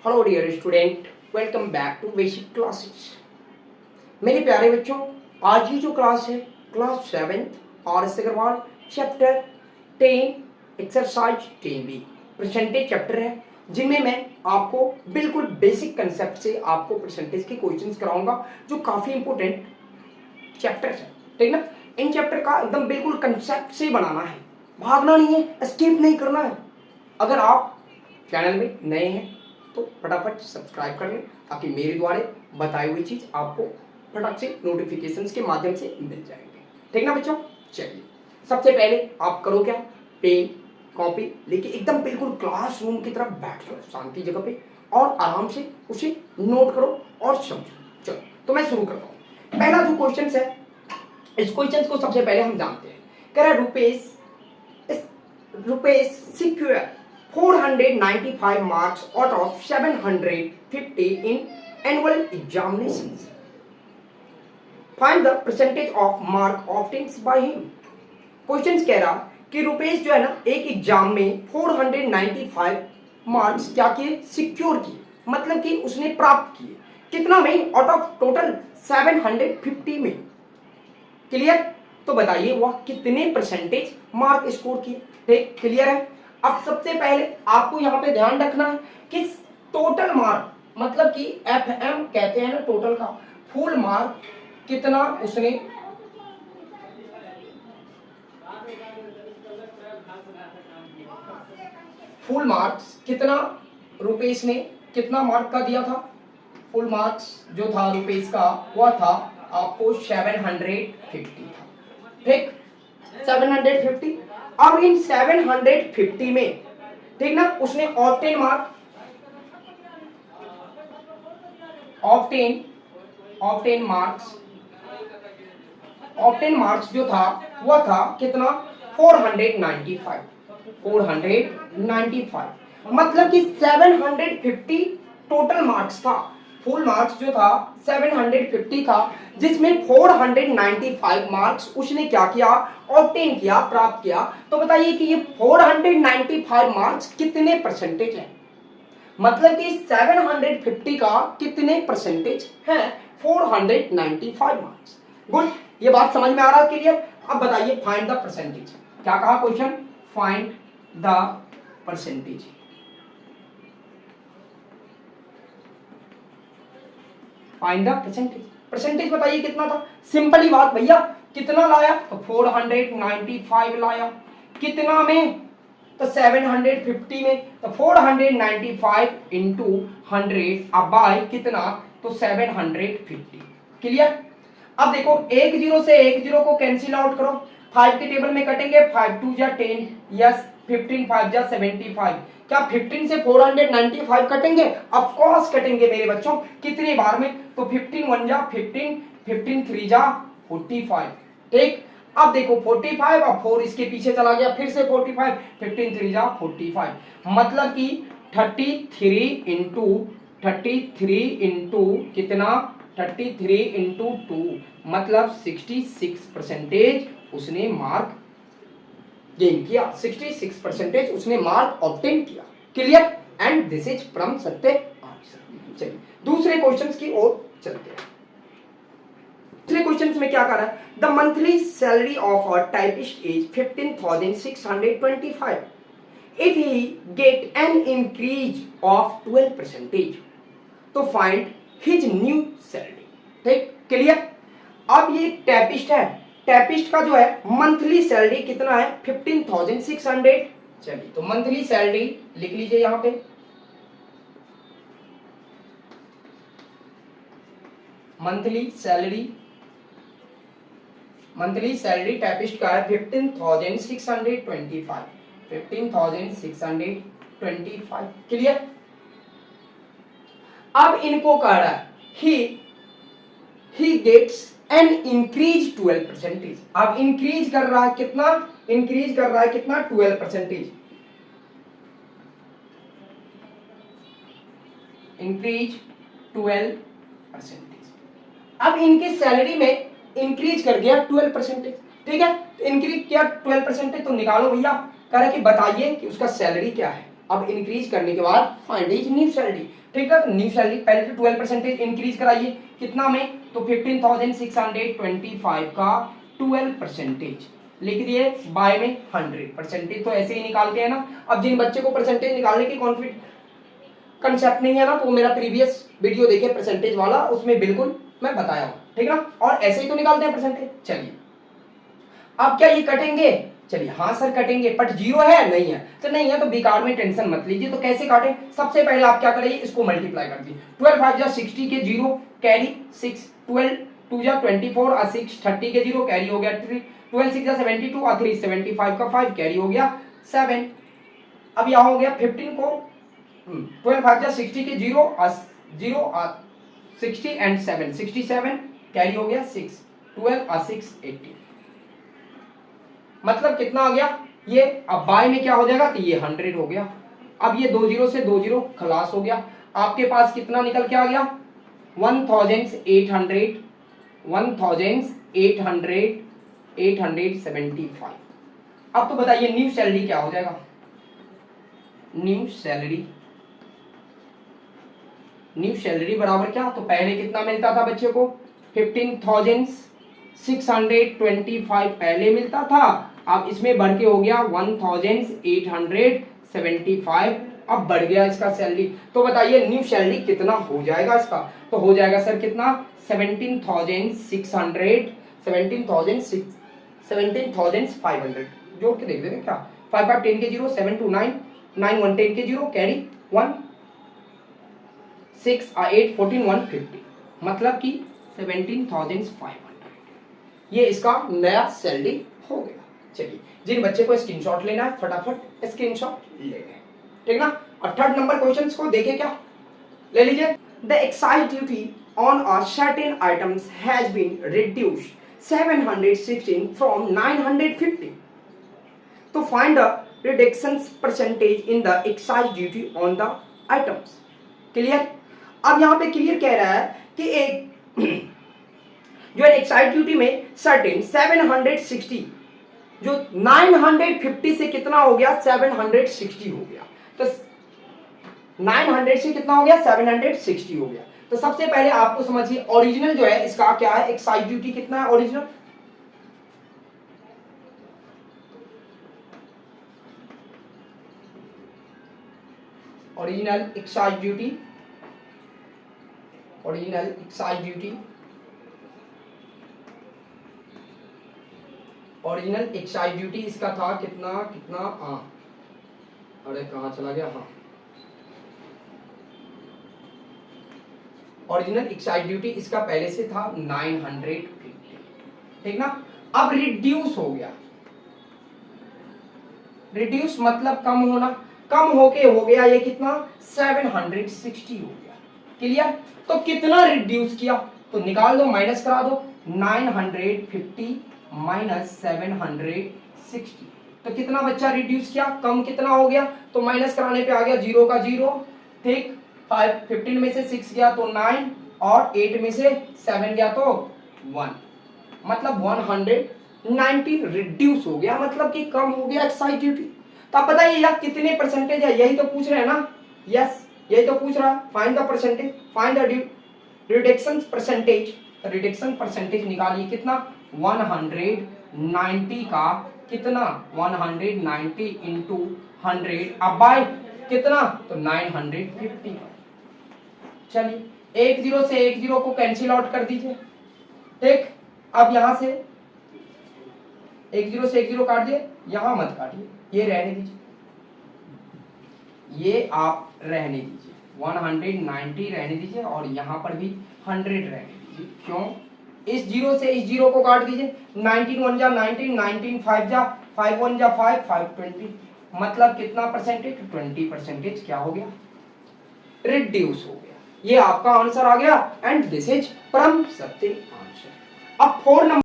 Hello dear student, welcome back to basic classes. मेरे प्यारे बच्चों, आज की जो क्लास है class 7th R S. Agarwal chapter 10 exercise 10B percentage chapter है, जिनमें मैं आपको बिल्कुल बेसिक कंसेप्ट से आपको परसेंटेज के क्वेश्चंस कराऊंगा जो काफ़ी इंपॉर्टेंट चैप्टर है। ठीक ना। इन चैप्टर का एकदम बिल्कुल कंसेप्ट से बनाना है, भागना नहीं है, एस्केप नहीं करना है। अगर आप चैनल में नए हैं तो फटाफट सब्सक्राइब कर लें ताकि मेरे द्वारा बताई हुई चीज़ आपको फटाक से नोटिफिकेशंस के माध्यम से मिल जाएंगे। ठीक ना बच्चों। चलिए, सबसे पहले आप करो क्या, पेन कॉपी लेके एकदम बिल्कुल क्लासरूम की तरफ बैठ जाओ शांति जगह पे और आराम से उसे नोट करो और समझो। चलो तो मैं शुरू करता हूँ। पहला जो क्वेश्चन है, इस क्वेश्चन को सबसे पहले हम जानते हैं। कह रहा Rupesh secure 495 marks out of 750 in annual examinations. Find the percentage of mark obtained by him. Question कह रहा कि रुपेश जो है ना एक एग्जाम में 495 मार्क्स क्या किए, सिक्योर किए, मतलब कि उसने प्राप्त किए। कितना में? आउट ऑफ टोटल 750 में। क्लियर? तो बताइए वह कितने परसेंटेज मार्क स्कोर किए। ठीक, क्लियर है। अब सबसे पहले आपको यहाँ पे ध्यान रखना है कि टोटल मार्क, मतलब कि FM कहते हैं ना टोटल का, फुल मार्क कितना उसने फुल मार्क्स कितना रुपेश ने कितना मार्क का दिया था। फुल मार्क्स जो था रुपेश का वह था आपको 750 था। ठीक, 750। अब इन 750 में, ठीक ना, उसने ऑब्टेन मार्क्स जो था वह था कितना, 495। मतलब कि 750 टोटल मार्क्स था। फुल मार्क्स जो था 750 था, जिसमें 495 मार्क्स उसने क्या किया, ऑब्टेन किया, प्राप्त किया। तो बताइए कि ये 495 मार्क्स कितने परसेंटेज है, मतलब कि 750 का कितने परसेंटेज है, 495 मार्क्स। गुड, ये बात समझ में आ रहा है क्लियर। अब बताइए फाइंड द परसेंटेज। क्या कहा question, find the percentage. Find the percentage बताइए कितना था। सिंपल ही बात भैया, कितना लाया तो 495 लाया, कितना में तो 750 में, तो 495 इंटू 100 अब बाय कितना तो 750। क्लियर। अब देखो एक जीरो से एक जीरो को कैंसिल आउट करो, 5 के टेबल में कटेंगे, 5 2 जा 10, यस 15 5 जा 75। क्या 15 से 495 कटेंगे? ऑफ कोर्स कटेंगे मेरे बच्चों। कितनी बार में तो 15 1 जा 15, 15 3 जा 45। ठीक, अब देखो 45, अब 4 इसके पीछे चला गया, फिर से 45, 15 3 जा 45, मतलब कि 33 इंटू कितना, 33 इंटू 2, मतलब 66% उसने मार्क गेन किया, 66% उसने मार्क ऑब्टेन किया। Clear. And this is from सत्य आंसर। चलिए दूसरे क्वेश्चंस की ओर चलते हैं। दूसरे क्वेश्चंस में क्या कर रहा है, the monthly salary of a typist is 15,625 if he get an increase of 12%, तो फाइंड हिज न्यू सैलरी। ठीक, क्लियर। अब ये टाइपिस्ट है, टाइपिस्ट का जो है मंथली सैलरी कितना है, 15,600। चलिए तो मंथली सैलरी लिख लीजिए यहां पे, मंथली सैलरी टाइपिस्ट का है 15,625। 15,625। क्लियर। अब इनको कह रहा है ही गेट्स एन इंक्रीज 12%। अब इंक्रीज कर रहा है कितना, 12%। इंक्रीज 12%। अब इनकी सैलरी में इंक्रीज कर गया 12%। ठीक है, इंक्रीज किया 12%, तो निकालो भैया। कह रहा है कि बताइए कि उसका सैलरी क्या है। अब इंक्रीज करने के बाद फाइंड इज न्यू सैलरी, ठीक है। तो न्यू सैलरी पहले तो 12% इंक्रीज कराइए, कितना में, तो 15,625 का 12% लिख दिए, बाय में 100%, तो ऐसे ही निकालते हैं ना। अब जिन बच्चे को परसेंटेज निकालने की कंसेप्ट नहीं है ना, तो मेरा प्रीवियस वीडियो देखे परसेंटेज वाला, उसमें बिल्कुल मैं बताया हूं, ठीक है ना। और ऐसे ही तो निकालते हैं परसेंटेज। चलिए अब क्या ये कटेंगे, चलिए हाँ सर कटेंगे, बट जीरो है नहीं है, तो नहीं है तो बेकार में टेंशन मत लीजिए। तो कैसे काटें, सबसे पहले आप क्या करिए, इसको मल्टीप्लाई कर दीजिए। 12 5 जा 60 के 0 कैरी 6, 12 2 जा 24 और 6 30 के 0 कैरी हो गया 3, 12 6 जा 72 और 3 75 का 5 कैरी हो गया 7। अब यहाँ हो गया 15 को 12 5 जा 60 के 0 60 एंड 7 67 कैरी हो गया 6, 12 और 6 18, मतलब कितना आ गया ये। अब बाय में क्या हो जाएगा, तो ये 100 हो गया। अब ये 20 से 20 खलास हो गया, आपके पास कितना निकल के आ गया, 1875। अब तो बताइए न्यू सैलरी क्या हो जाएगा, न्यू सैलरी बराबर क्या, तो पहले कितना मिलता था बच्चे को, 15,625 पहले मिलता था, अब इसमें बढ़ के हो गया 1875, अब बढ़ गया इसका सैलरी। तो बताइए न्यू सैलरी कितना हो जाएगा इसका, तो हो जाएगा सर कितना, 17,500, जोड़ के देख देते क्या, 5 5 10 के 0, 7 2 9, 9 1 10 के 0 कैरी 1, 6 8 14 150, मतलब कि 17,500, ये इसका नया सैलरी हो गया। चलिए जिन बच्चे को स्क्रीनशॉट लेना है फटाफट स्क्रीनशॉट ले लें, ठीक ना। और थर्ड नंबर क्वेश्चन को देखे क्या, ले लीजिए। The excise duty on a certain items has been reduced 716 from 950, तो find the reduction percentage in the excise duty on the items. Clear. अब यहाँ पे क्लियर कह रहा है कि एक जो एक्साइज ड्यूटी में सर्टेन 760, जो 950 से कितना हो गया, 760 हो गया, तो 900 से कितना हो गया, 760 हो गया। तो सबसे पहले आपको समझिए ओरिजिनल जो है इसका क्या है, एक्साइज ड्यूटी कितना है original, original excise duty, original excise duty, original excise duty इसका था कितना कितना, अरे कहाँ चला गया, हाँ ओरिजिनल एक्साइज ड्यूटी इसका पहले से था 950, ठीक ना। अब रिड्यूस हो गया, रिड्यूस मतलब कम होना, कम होके हो गया ये कितना, 760 हो गया। क्लियर। तो कितना रिड्यूस किया, तो निकाल दो, माइनस करा दो, 950 माइनस 760, तो कितना बच्चा रिड्यूस किया, कम कितना हो गया, तो माइनस कराने पे आ गया 0 का 0, ठीक। 15 में से 6 गया तो 9 और 8 में से 7 गया तो 1, मतलब 190 रिड्यूस हो गया, मतलब कि कम हो गया एक्साइज ड्यूटी। तो आप बताइए यार कितने परसेंटेज है, यही तो पूछ रहे हैं ना, यस यही तो पूछ रहा है। Find the percentage, find the reduction percentage, reduction percentage निकालिए कितना, 190 का कितना, 190 इंटू 100, अब बाय कितना, तो 950। चलिए 10 से 10 को कैंसिल आउट कर दीजिए, ठीक। अब यहां से 10 से 10 काट दिए, यहां मत काटिए, ये रहने दीजिए, ये आप रहने दीजिए, 190 रहने दीजिए और यहां पर भी 100 रहने दीजिए। क्यों, इस 0 से इस 0 को काट दीजिए, 19 1 जा 19, 19 5 जा 5 1 जा 5, 5 20, मतलब कितना परसेंटेज, 20% क्या हो गया, रिड्यूस हो गया। ये आपका आंसर आ गया एंड दिस इज परम सत्य आंसर। अब 4 नंबर